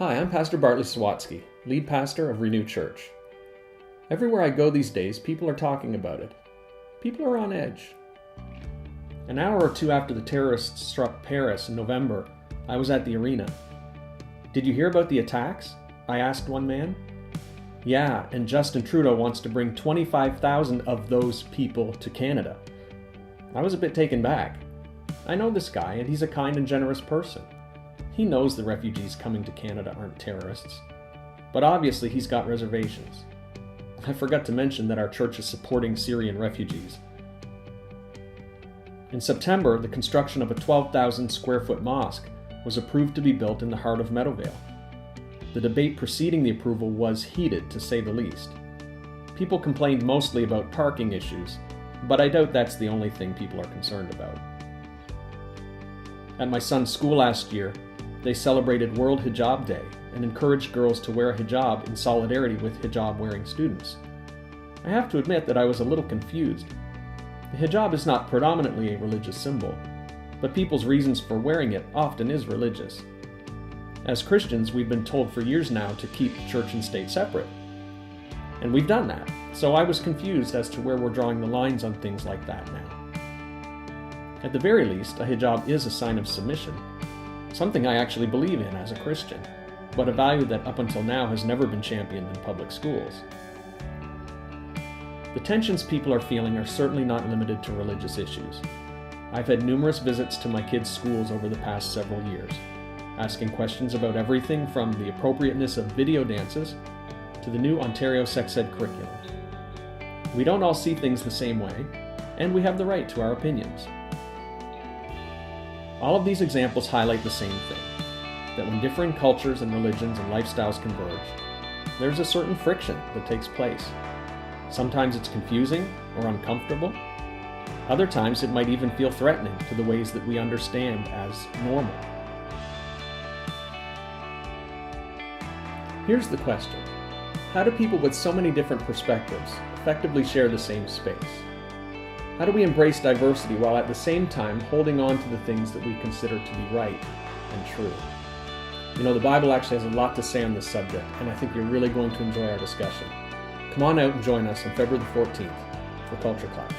Hi, I'm Pastor Bartley Swatsky, lead pastor of Renew Church. Everywhere I go these days, people are talking about it. People are on edge. An hour or two after the terrorists struck Paris in November, I was at the arena. "Did you hear about the attacks?" I asked one man. "Yeah, and Justin Trudeau wants to bring 25,000 of those people to Canada." I was a bit taken back. I know this guy, and he's a kind and generous person. He knows the refugees coming to Canada aren't terrorists, but obviously he's got reservations. I forgot to mention that our church is supporting Syrian refugees. In September, the construction of a 12,000 square foot mosque was approved to be built in the heart of Meadowvale. The debate preceding the approval was heated, to say the least. People complained mostly about parking issues, but I doubt that's the only thing people are concerned about. At my son's school last year, they celebrated World Hijab Day and encouraged girls to wear a hijab in solidarity with hijab-wearing students. I have to admit that I was a little confused. The hijab is not predominantly a religious symbol, but people's reasons for wearing it often is religious. As Christians, we've been told for years now to keep church and state separate. And we've done that, so I was confused as to where we're drawing the lines on things like that now. At the very least, a hijab is a sign of submission, something I actually believe in as a Christian, but a value that up until now has never been championed in public schools. The tensions people are feeling are certainly not limited to religious issues. I've had numerous visits to my kids' schools over the past several years, asking questions about everything from the appropriateness of video dances to the new Ontario sex ed curriculum. We don't all see things the same way, and we have the right to our opinions. All of these examples highlight the same thing, that when differing cultures and religions and lifestyles converge, there's a certain friction that takes place. Sometimes it's confusing or uncomfortable. Other times it might even feel threatening to the ways that we understand as normal. Here's the question: how do people with so many different perspectives effectively share the same space? How do we embrace diversity while at the same time holding on to the things that we consider to be right and true? You know, the Bible actually has a lot to say on this subject, and I think you're really going to enjoy our discussion. Come on out and join us on February the 14th for Culture Clash.